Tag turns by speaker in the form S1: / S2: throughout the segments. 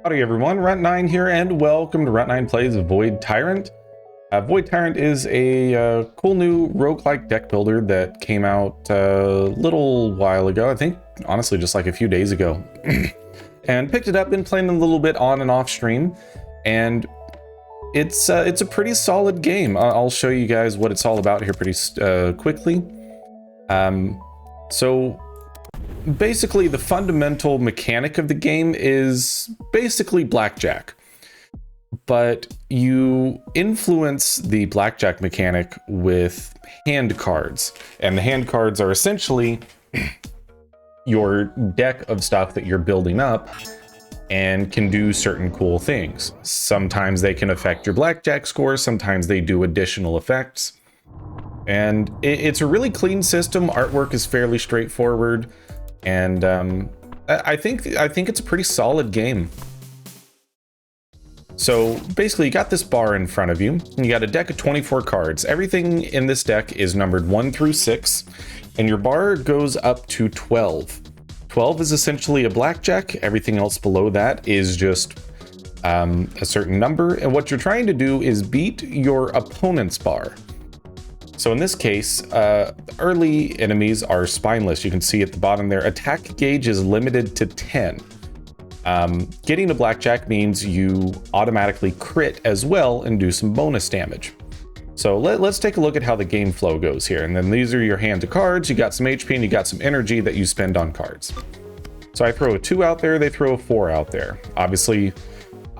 S1: Howdy everyone, Runt9 here, and welcome to Runt9 Plays Void Tyrant. Void Tyrant is a cool new roguelike deck builder that came out a little while ago. I think, honestly, just like a few days ago. And picked it up, been playing a little bit on and off stream, and it's a pretty solid game. I'll show you guys what it's all about here pretty quickly. So basically, the fundamental mechanic of the game is basically blackjack, but you influence the blackjack mechanic with hand cards, and the hand cards are essentially your deck of stuff that you're building up and can do certain cool things. Sometimes they can affect your blackjack score, sometimes they do additional effects, and it's a really clean system. Artwork is fairly straightforward. And I think it's a pretty solid game. So basically, you got this bar in front of you, and you got a deck of 24 cards. Everything in this deck is numbered 1 through 6, and your bar goes up to 12. 12 is essentially a blackjack. Everything else below that is just a certain number, and what you're trying to do is beat your opponent's bar. So in this case, early enemies are spineless. You can see at the bottom there, attack gauge is limited to 10. Getting a blackjack means you automatically crit as well and do some bonus damage. So let's take a look at how the game flow goes here. And then these are your hand of cards. You got some HP and you got some energy that you spend on cards. So I throw a 2 out there, they throw a 4 out there. Obviously,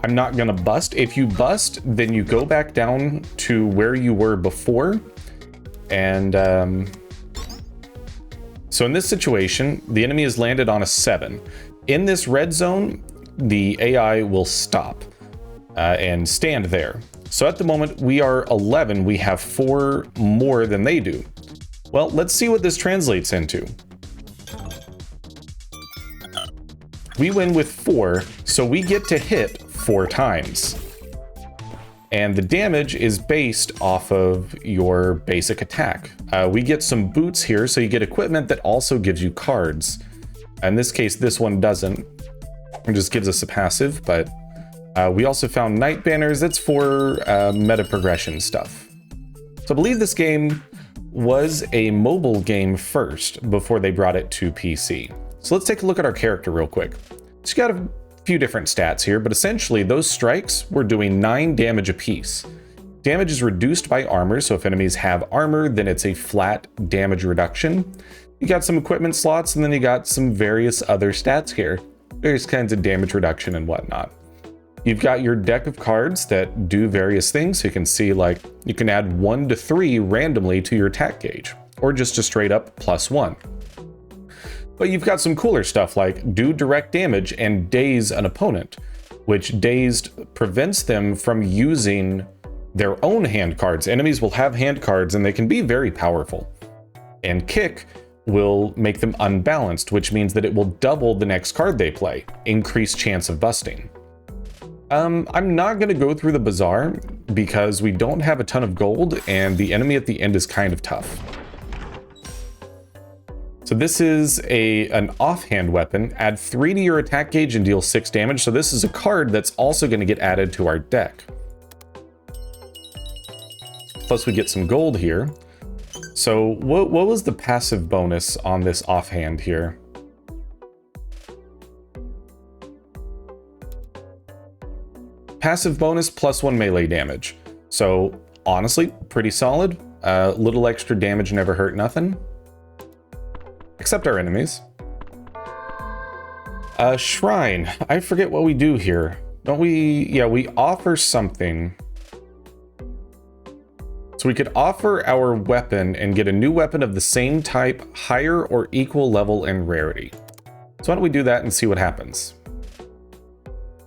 S1: I'm not gonna bust. If you bust, then you go back down to where you were before. And so in this situation, the enemy has landed on a 7. In this red zone, the AI will stop and stand there. So at the moment, we are 11. We have 4 more than they do. Well, let's see what this translates into. We win with 4, so we get to hit 4 times. And the damage is based off of your basic attack. We get some boots here, so you get equipment that also gives you cards. In this case, this one doesn't. It just gives us a passive, but we also found night banners. That's for meta progression stuff. So I believe this game was a mobile game first before they brought it to PC. So let's take a look at our character real quick. She's got a few different stats here, but essentially those strikes were doing 9 damage apiece. Damage is reduced by armor, so if enemies have armor, then it's a flat damage reduction. You got some equipment slots, and then you got some various other stats here. Various kinds of damage reduction and whatnot. You've got your deck of cards that do various things. So you can see, like, you can add 1 to 3 randomly to your attack gauge, or just a straight up +1. But you've got some cooler stuff like do direct damage and daze an opponent, which dazed prevents them from using their own hand cards. Enemies will have hand cards and they can be very powerful. And kick will make them unbalanced, which means that it will double the next card they play, increased chance of busting. I'm not going to go through the bazaar because we don't have a ton of gold and the enemy at the end is kind of tough. So this is an offhand weapon. Add 3 to your attack gauge and deal 6 damage. So this is a card that's also going to get added to our deck. Plus we get some gold here. So what was the passive bonus on this offhand here? Passive bonus +1 melee damage. So honestly, pretty solid. Little extra damage never hurt nothing. Except our enemies. Shrine. I forget what we do here. Don't we? Yeah, we offer something. So we could offer our weapon and get a new weapon of the same type, higher or equal level and rarity. So why don't we do that and see what happens?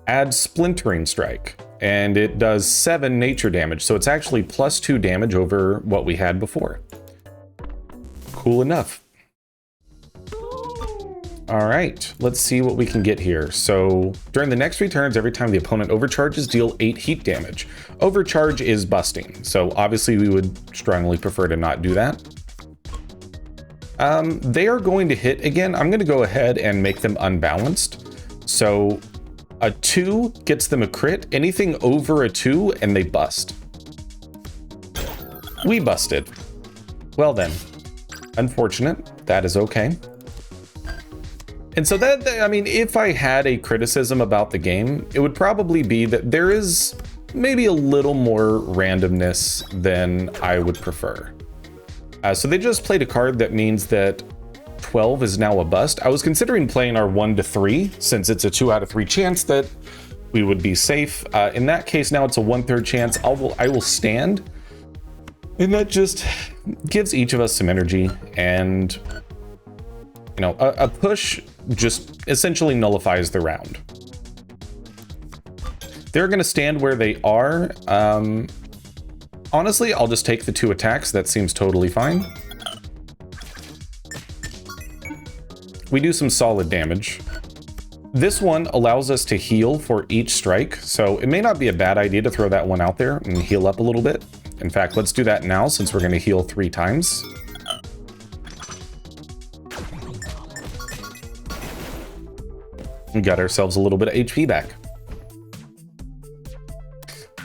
S1: Add Splintering Strike, and it does 7 nature damage, so it's actually +2 damage over what we had before. Cool enough. All right, let's see what we can get here. So during the next 3 turns, every time the opponent overcharges, deal 8 heat damage. Overcharge is busting, so obviously we would strongly prefer to not do that. They are going to hit again. I'm going to go ahead and make them unbalanced. So A 2 gets them a crit. Anything over a 2 and they bust. We busted. Well then, unfortunate. That is okay. And so that, I mean, if I had a criticism about the game, it would probably be that there is maybe a little more randomness than I would prefer. So they just played a card that means that 12 is now a bust. I was considering playing our 1 to 3 since it's a 2 out of 3 chance that we would be safe. In that case, now it's a 1/3 chance. I will stand, and that just gives each of us some energy. And you know, a push just essentially nullifies the round. They're going to stand where they are. Honestly, I'll just take the 2 attacks. That seems totally fine. We do some solid damage. This one allows us to heal for each strike, so it may not be a bad idea to throw that one out there and heal up a little bit. In fact, let's do that now since we're going to heal 3 times. We got ourselves a little bit of HP back.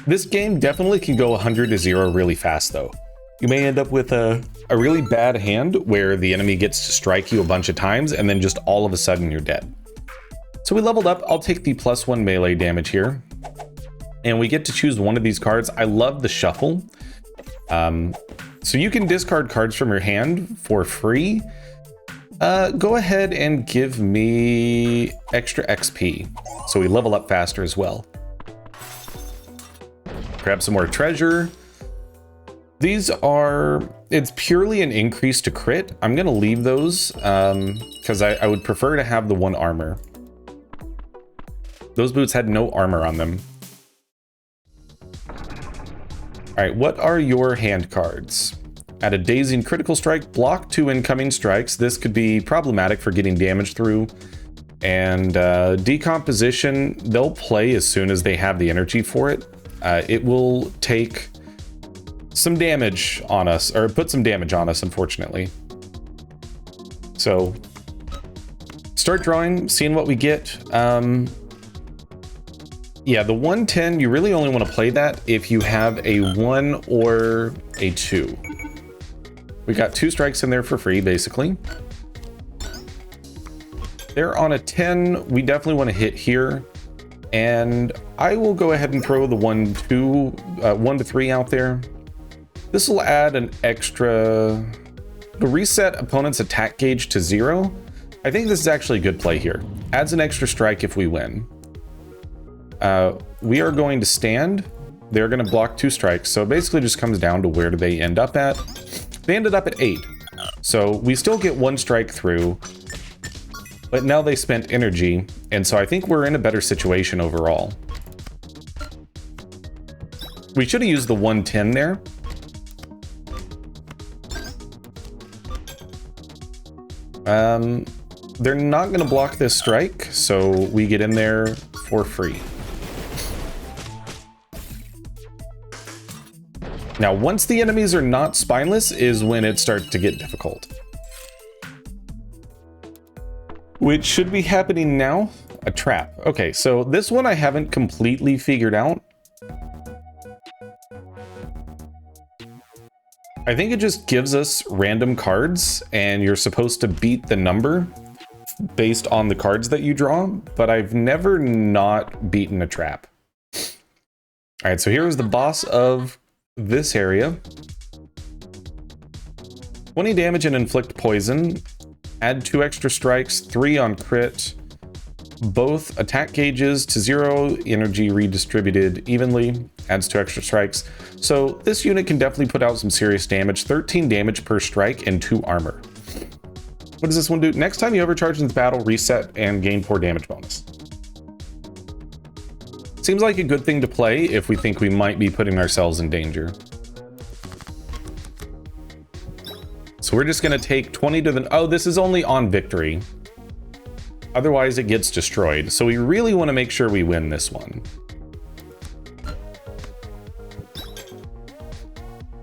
S1: This game definitely can go 100 to 0 really fast though. You may end up with a really bad hand where the enemy gets to strike you a bunch of times and then just all of a sudden you're dead. So we leveled up. I'll take the +1 melee damage here. And we get to choose one of these cards. I love the shuffle. So you can discard cards from your hand for free. Go ahead and give me extra XP. So we level up faster as well. Grab some more treasure. These are, it's purely an increase to crit. I'm gonna leave those because I would prefer to have the 1 armor. Those boots had no armor on them. All right, what are your hand cards? At a dazing critical strike, block 2 incoming strikes. This could be problematic for getting damage through. And decomposition, they'll play as soon as they have the energy for it. It will take some damage on us, or put some damage on us, unfortunately. So start drawing, seeing what we get. Yeah, the 110, you really only want to play that if you have a 1 or a 2. We got 2 strikes in there for free, basically. They're on a 10. We definitely want to hit here. And I will go ahead and throw the 1 to 3 out there. This will add an extra, to reset opponent's attack gauge to 0. I think this is actually a good play here. Adds an extra strike if we win. We are going to stand. They're going to block 2 strikes. So it basically just comes down to where do they end up at. They ended up at 8. So we still get 1 strike through, but now they spent energy. And so I think we're in a better situation overall. We should have used the 110 there. They're not going to block this strike, so we get in there for free. Now, once the enemies are not spineless is when it starts to get difficult. Which should be happening now. A trap. Okay, so this one I haven't completely figured out. I think it just gives us random cards and you're supposed to beat the number based on the cards that you draw, but I've never not beaten a trap. All right, so here is the boss of this area. 20 damage and inflict poison. Add 2 extra strikes, 3 on crit. Both attack gauges to 0, energy redistributed evenly, adds 2 extra strikes. So this unit can definitely put out some serious damage, 13 damage per strike and 2 armor. What does this one do? Next time you overcharge in this battle, reset and gain 4 damage bonus. Seems like a good thing to play if we think we might be putting ourselves in danger. So we're just gonna take 20 to the, oh, this is only on victory. Otherwise it gets destroyed. So we really want to make sure we win this one.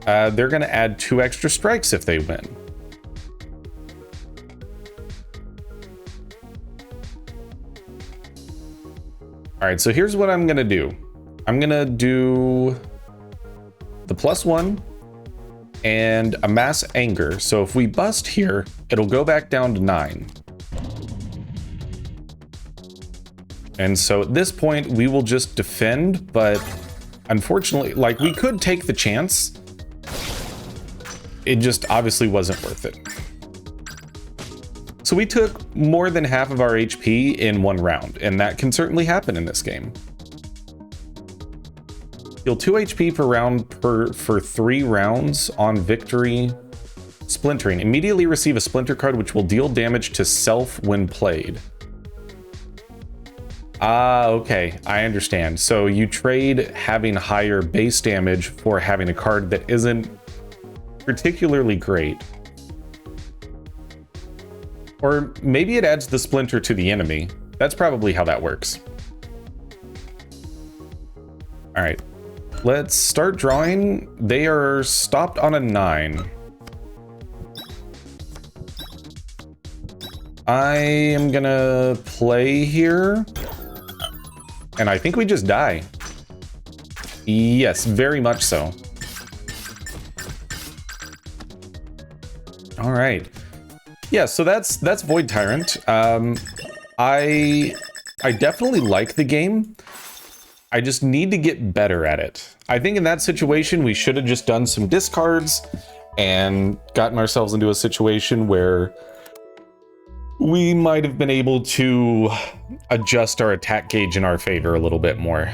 S1: They're going to add 2 extra strikes if they win. All All right, so here's what I'm gonna do. I'm gonna do the +1 and amass anger. So if we bust here, it'll go back down to 9. And so at this point, we will just defend, but unfortunately, like, we could take the chance. It just obviously wasn't worth it. So we took more than half of our HP in one round, and that can certainly happen in this game. Heal 2 HP per round for 3 rounds on victory. Splintering. Immediately receive a splinter card which will deal damage to self when played. Ah, okay, I understand. So you trade having higher base damage for having a card that isn't particularly great. Or maybe it adds the splinter to the enemy. That's probably how that works. All right, let's start drawing. They are stopped on a 9. I am gonna play here. And I think we just die. Yes, very much so. All right. Yeah, so that's Void Tyrant. I definitely like the game. I just need to get better at it. I think in that situation, we should have just done some discards and gotten ourselves into a situation where we might have been able to adjust our attack gauge in our favor a little bit more.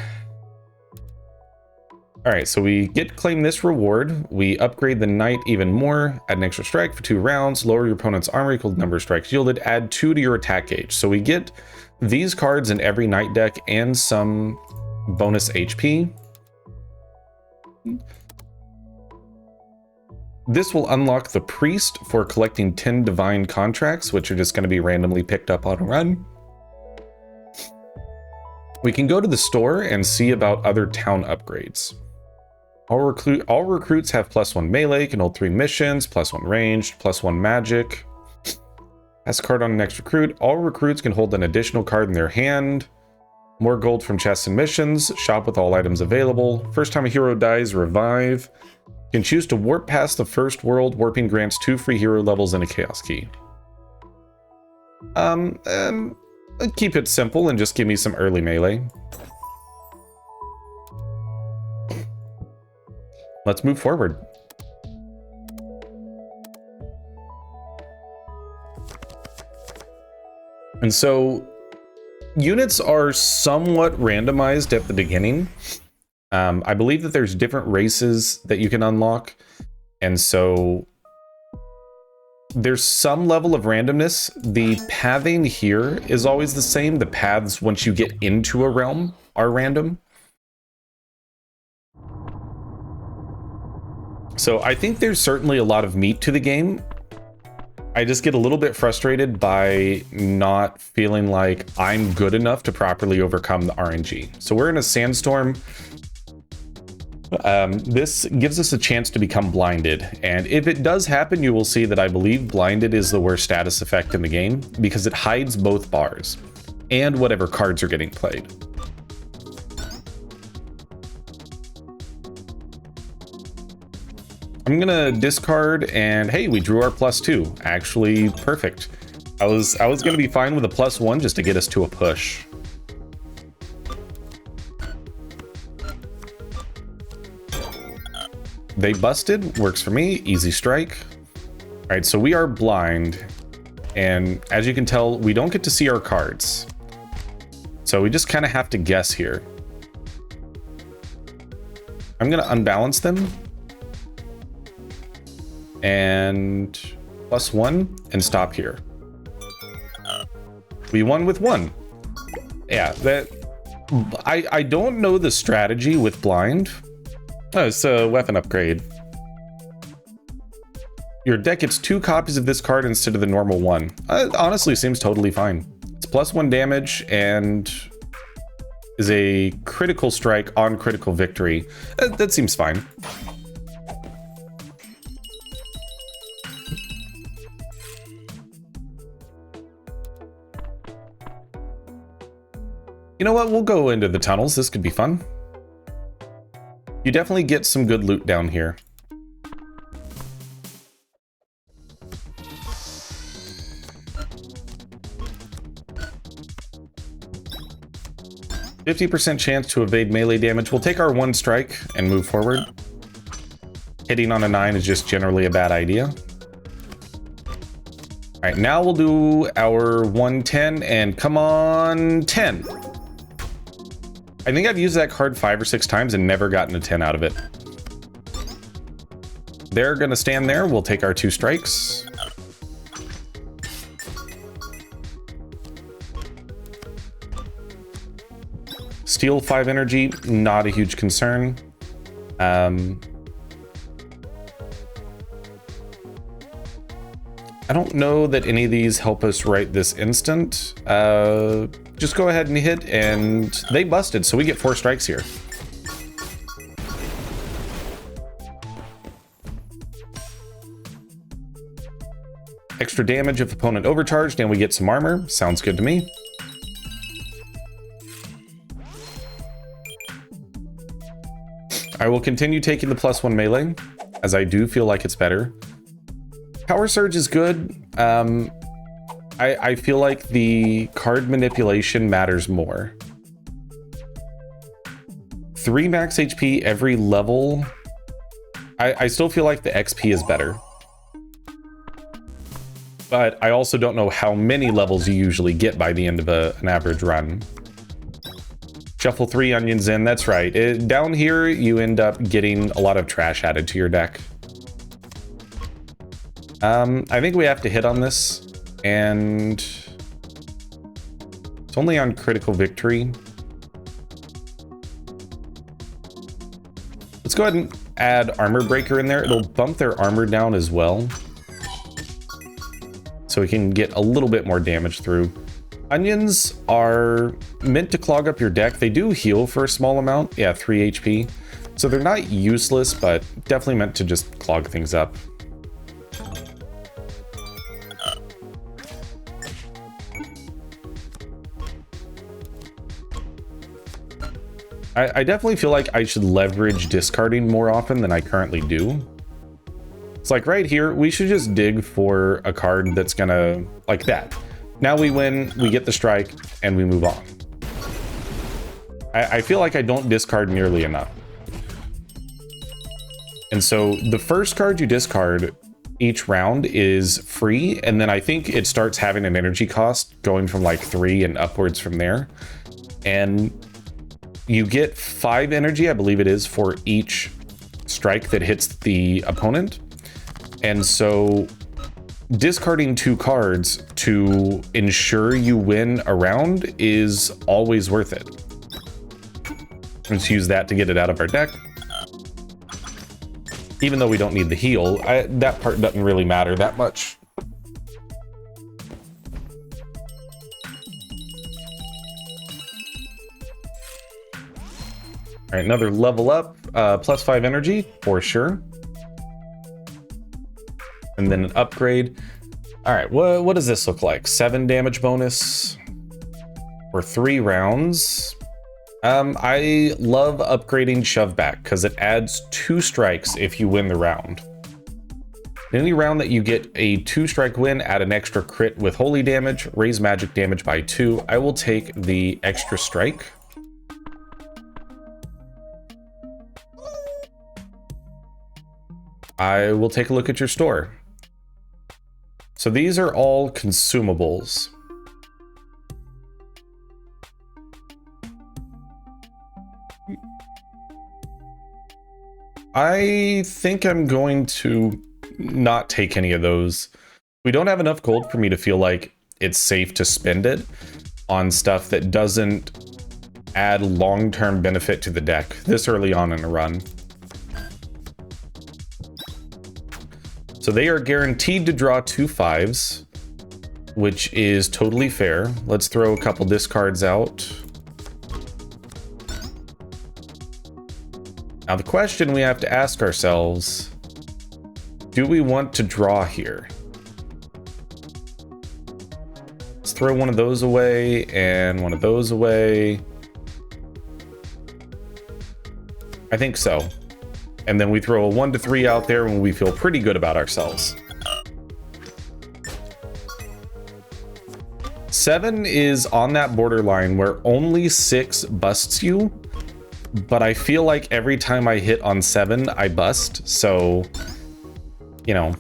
S1: All right, so we get to claim this reward. We upgrade the knight even more, add an extra strike for 2 rounds, lower your opponent's armor equal to number of strikes yielded, add 2 to your attack gauge. So we get these cards in every knight deck and some bonus HP. This will unlock the priest for collecting 10 divine contracts, which are just going to be randomly picked up on a run. We can go to the store and see about other town upgrades. All recruits have +1 melee, can hold 3 missions, +1 ranged, +1 magic. Pass a card on the next recruit. All recruits can hold an additional card in their hand. More gold from chests and missions. Shop with all items available. First time a hero dies, revive. You can choose to warp past the first world. Warping grants 2 free hero levels and a chaos key. Keep it simple and just give me some early melee. Let's move forward. And so units are somewhat randomized at the beginning. I believe that there's different races that you can unlock. And so there's some level of randomness. The pathing here is always the same. The paths once you get into a realm are random. So I think there's certainly a lot of meat to the game. I just get a little bit frustrated by not feeling like I'm good enough to properly overcome the RNG. So we're in a sandstorm. This gives us a chance to become blinded. And if it does happen, you will see that I believe blinded is the worst status effect in the game because it hides both bars and whatever cards are getting played. I'm gonna discard, and hey, we drew our +2. Actually, perfect. I was gonna be fine with a +1 just to get us to a push. They busted, works for me, easy strike. All right, so we are blind, and as you can tell, we don't get to see our cards. So we just kind of have to guess here. I'm gonna unbalance them. And +1 and stop here. We won with 1. Yeah, that I don't know the strategy with blind. Oh, it's a weapon upgrade. Your deck gets 2 copies of this card instead of the normal 1. Honestly, seems totally fine. It's +1 damage and is a critical strike on critical victory. That seems fine. You know what? We'll go into the tunnels. This could be fun. You definitely get some good loot down here. %50 chance to evade melee damage. We'll take our 1 strike and move forward. Hitting on a 9 is just generally a bad idea. All right, now we'll do our 110 and come on 10. I think I've used that card 5 or 6 times and never gotten a 10 out of it. They're gonna stand there. We'll take our 2 strikes. Steal 5 energy, not a huge concern. I don't know that any of these help us right this instant. Just go ahead and hit, and they busted, so we get 4 strikes here. Extra damage if opponent overcharged, and we get some armor. Sounds good to me. I will continue taking the +1 melee, as I do feel like it's better. Power Surge is good. I feel like the card manipulation matters more. 3 max HP every level. I still feel like the XP is better. But I also don't know how many levels you usually get by the end of an average run. Shuffle 3 onions in, that's right. Down here, you end up getting a lot of trash added to your deck. I think we have to hit on this, and it's only on critical victory. Let's go ahead and add Armor Breaker in there. It'll bump their armor down as well, so we can get a little bit more damage through. Onions are meant to clog up your deck. They do heal for a small amount. Yeah, 3 HP. So they're not useless, but definitely meant to just clog things up. I definitely feel like I should leverage discarding more often than I currently do. It's like right here, we should just dig for a card that's gonna, like that. Now we win, we get the strike, and we move on. I feel like I don't discard nearly enough. And so the first card you discard each round is free, and then I think it starts having an energy cost going from like 3 and upwards from there. And you get 5 energy, I believe it is, for each strike that hits the opponent. And so discarding 2 cards to ensure you win a round is always worth it. Let's use that to get it out of our deck. Even though we don't need the heal, that part doesn't really matter that much. All right, another level up, +5 energy for sure. And then an upgrade. All right, what does this look like? 7 damage bonus for 3 rounds. I love upgrading Shove Back because it adds 2 strikes if you win the round. Any round that you get a 2-strike win, add an extra crit with holy damage, raise magic damage by 2. I will take the extra strike. I will take a look at your store. So these are all consumables. I think I'm going to not take any of those. We don't have enough gold for me to feel like it's safe to spend it on stuff that doesn't add long-term benefit to the deck this early on in a run. So they are guaranteed to draw 2 5s, which is totally fair. Let's throw a couple discards out. Now the question we have to ask ourselves, do we want to draw here? Let's throw one of those away and one of those away. I think so. And then we throw a 1 to 3 out there when we feel pretty good about ourselves. 7 is on that borderline where only 6 busts you, but I feel like every time I hit on 7, I bust. So, you know,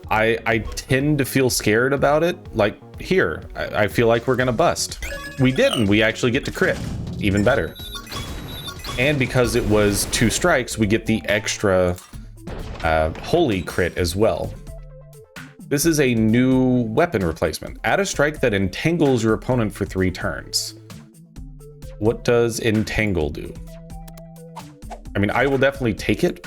S1: I tend to feel scared about it. Like here, I feel like we're gonna bust. We didn't. We actually get to crit. Even better. And because it was 2 strikes, we get the extra holy crit as well. This is a new weapon replacement. Add a strike that entangles your opponent for 3 turns. What does entangle do? I mean, I will definitely take it,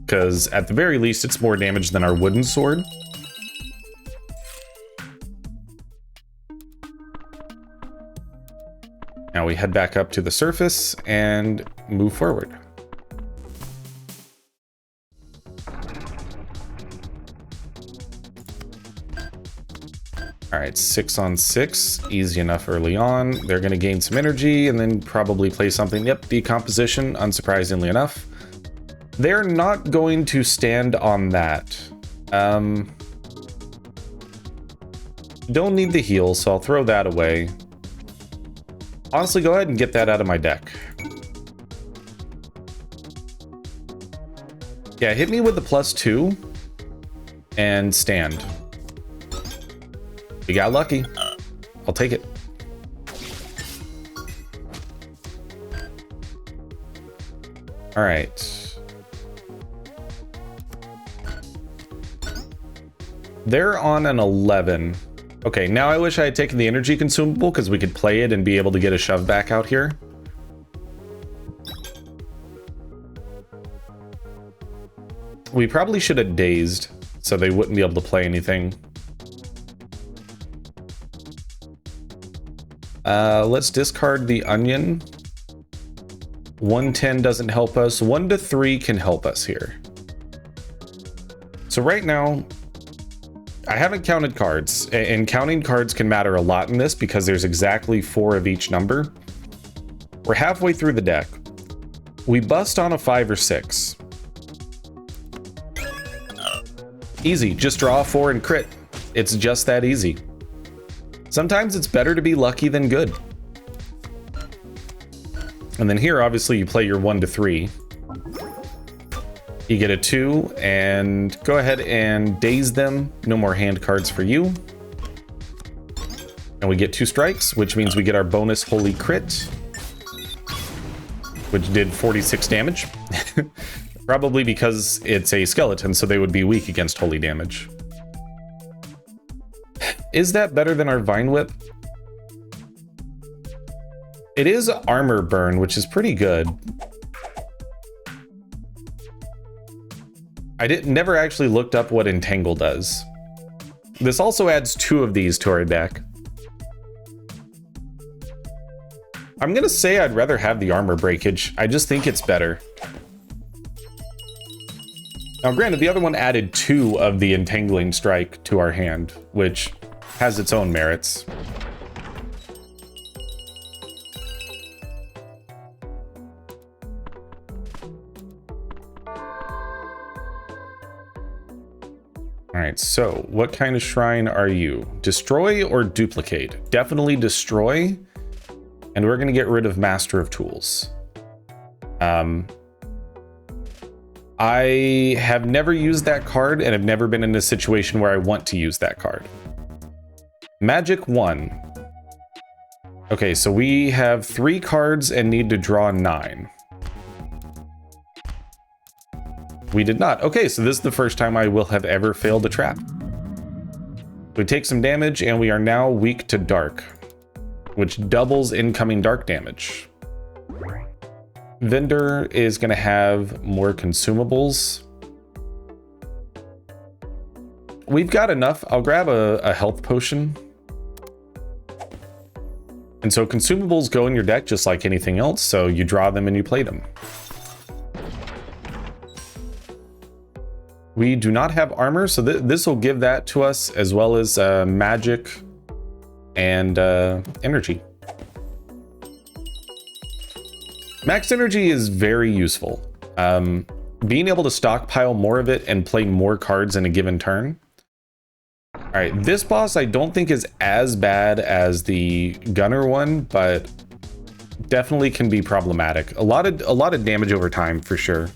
S1: because at the very least, it's more damage than our wooden sword. Now we head back up to the surface and move forward. All right, 6 on 6, easy enough early on. They're gonna gain some energy and then probably play something. Yep, decomposition, unsurprisingly enough. They're not going to stand on that. Don't need the heal, so I'll throw that away. Honestly, go ahead and get that out of my deck. Yeah, hit me with the +2 and stand. We got lucky. I'll take it. All right. They're on an 11. Okay, now I wish I had taken the energy consumable because we could play it and be able to get a shove back out here. We probably should have dazed so they wouldn't be able to play anything. Let's discard the onion. 110 doesn't help us. 1 to 3 can help us here. So right now, I haven't counted cards, and counting cards can matter a lot in this because there's exactly 4 of each number. We're halfway through the deck. We bust on a 5 or 6. Easy, just draw a 4 and crit. It's just that easy. Sometimes it's better to be lucky than good. And then here, obviously, you play your 1 to 3. You get a 2, and go ahead and daze them. No more hand cards for you. And we get 2 strikes, which means we get our bonus holy crit, which did 46 damage. Probably because it's a skeleton, so they would be weak against holy damage. Is that better than our Vine Whip? It is armor burn, which is pretty good. I never actually looked up what Entangle does. This also adds 2 of these to our deck. I'm gonna say I'd rather have the armor breakage. I just think it's better. Now, granted, the other one added 2 of the Entangling Strike to our hand, which has its own merits. All right, so what kind of shrine are you? Destroy or duplicate? Definitely destroy, and we're gonna get rid of Master of Tools. I have never used that card and have never been in a situation where I want to use that card. Magic 1. Okay, so we have 3 cards and need to draw 9. We did not. Okay, so this is the first time I will have ever failed a trap. We take some damage and we are now weak to dark, which doubles incoming dark damage. Vendor is going to have more consumables. We've got enough. I'll grab a health potion. And so consumables go in your deck just like anything else, so you draw them and you play them. We do not have armor, so this will give that to us, as well as magic and energy. Max energy is very useful. Being able to stockpile more of it and play more cards in a given turn. All right, this boss I don't think is as bad as the gunner one, but definitely can be problematic. A lot of damage over time for sure.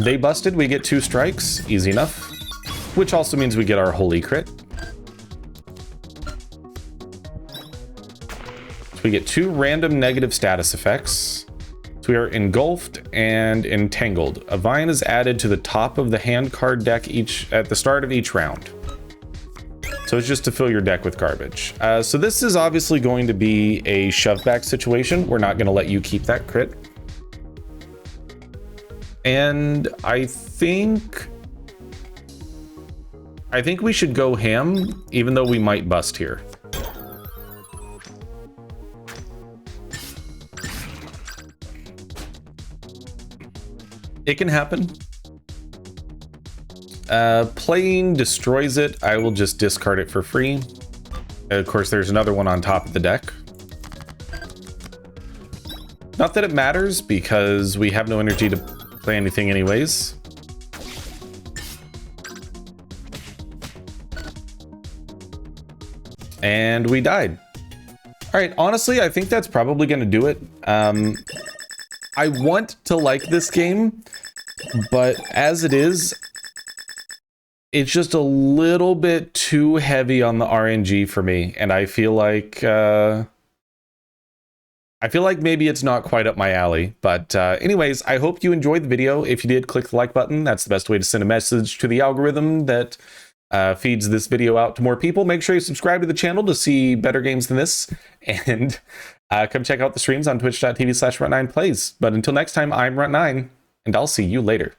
S1: They busted, we get 2 strikes, easy enough. Which also means we get our holy crit. So we get 2 random negative status effects. So we are engulfed and entangled. A vine is added to the top of the hand card deck at the start of each round. So it's just to fill your deck with garbage. So this is obviously going to be a shove back situation. We're not gonna let you keep that crit. And I think we should go ham, even though we might bust here. It can happen. Playing destroys it. I will just discard it for free. Of course, there's another one on top of the deck. Not that it matters, because we have no energy to play anything anyways. And we died. All right, honestly, I think that's probably going to do it. I want to like this game, but as it is, it's just a little bit too heavy on the RNG for me, and I feel like maybe it's not quite up my alley. But anyways, I hope you enjoyed the video. If you did, click the like button. That's the best way to send a message to the algorithm that feeds this video out to more people. Make sure you subscribe to the channel to see better games than this, and come check out the streams on twitch.tv/Runt9 Plays. But until next time, I'm Runt9, and I'll see you later.